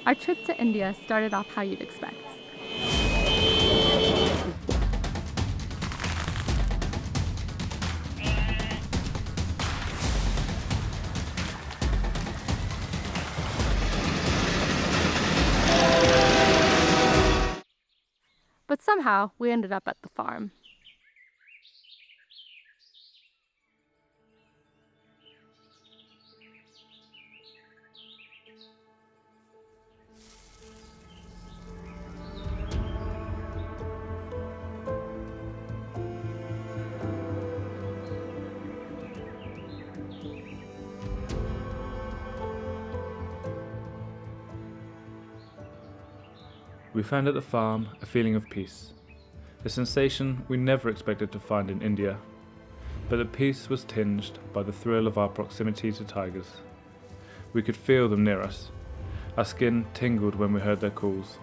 Our trip to India started off how you'd expect. But somehow, we ended up at the farm. We found at the farm a feeling of peace, a sensation we never expected to find in India, but the peace was tinged by the thrill of our proximity to tigers. We could feel them near us. Our skin tingled when we heard their calls.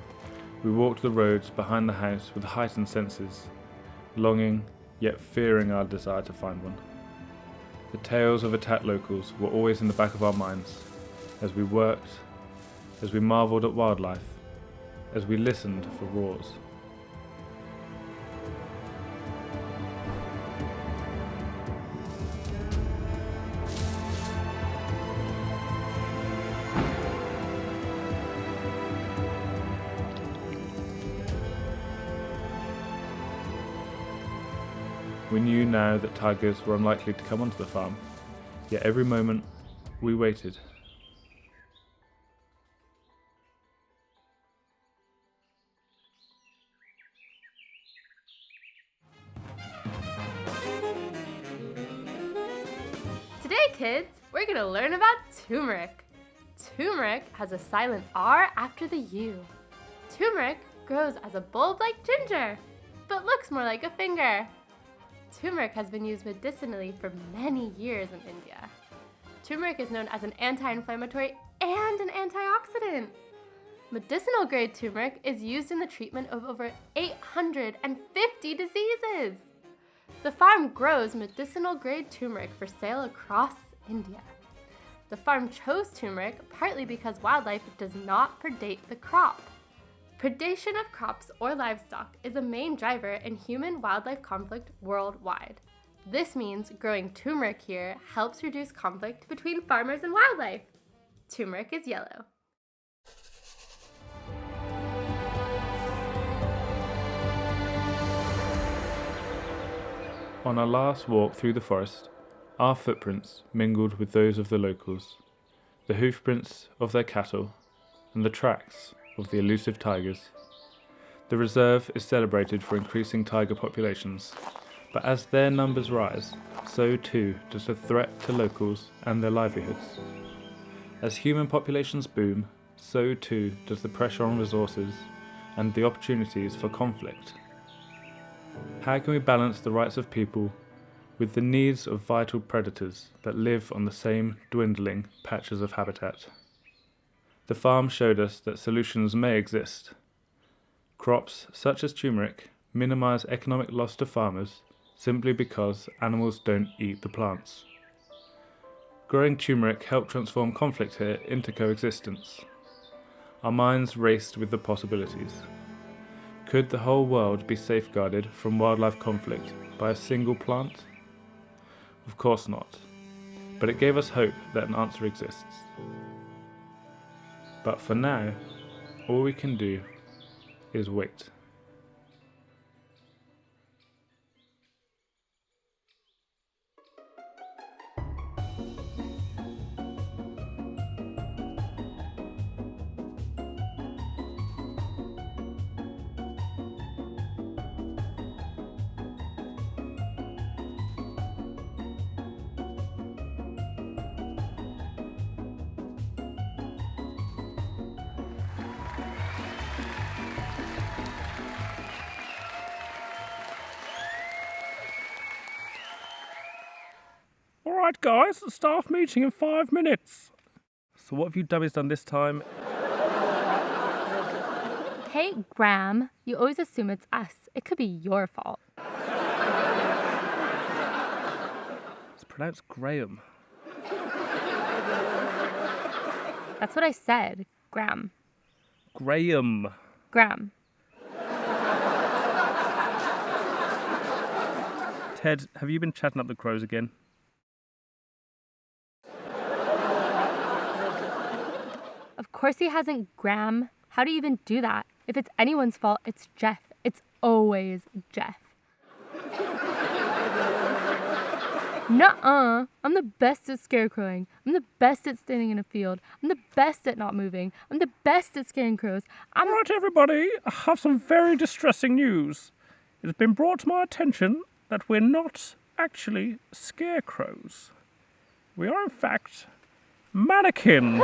We walked the roads behind the house with heightened senses, longing yet fearing our desire to find one. The tales of attacked locals were always in the back of our minds, as we worked, as we marvelled at wildlife, as we listened for roars. We knew now that tigers were unlikely to come onto the farm, yet every moment we waited. Today, kids, we're going to learn about turmeric. Turmeric has a silent R after the U. Turmeric grows as a bulb like ginger, but looks more like a finger. Turmeric has been used medicinally for many years in India. Turmeric is known as an anti-inflammatory and an antioxidant. Medicinal grade turmeric is used in the treatment of over 850 diseases. The farm grows medicinal grade turmeric for sale across India. The farm chose turmeric partly because wildlife does not predate the crop. Predation of crops or livestock is a main driver in human-wildlife conflict worldwide. This means growing turmeric here helps reduce conflict between farmers and wildlife. Turmeric is yellow. On our last walk through the forest, our footprints mingled with those of the locals, the hoofprints of their cattle, and the tracks of the elusive tigers. The reserve is celebrated for increasing tiger populations, but as their numbers rise, so too does the threat to locals and their livelihoods. As human populations boom, so too does the pressure on resources and the opportunities for conflict. How can we balance the rights of people with the needs of vital predators that live on the same dwindling patches of habitat? The farm showed us that solutions may exist. Crops such as turmeric minimize economic loss to farmers simply because animals don't eat the plants. Growing turmeric helped transform conflict here into coexistence. Our minds raced with the possibilities. Could the whole world be safeguarded from wildlife conflict by a single plant? Of course not, but it gave us hope that an answer exists. But for now, all we can do is wait. Alright guys, staff meeting in 5 minutes. So what have you dummies done this time? Hey, Graham, you always assume it's us. It could be your fault. It's pronounced Graham. That's what I said, Graham. Graham. Graham. Ted, have you been chatting up the crows again? Of course he hasn't, Graham. How do you even do that? If it's anyone's fault, it's Jeff. It's always Jeff. Nuh-uh. I'm the best at scarecrowing. I'm the best at standing in a field. I'm the best at not moving. I'm the best at scaring crows. All right, everybody, I have some very distressing news. It has been brought to my attention that we're not actually scarecrows. We are, in fact, mannequins.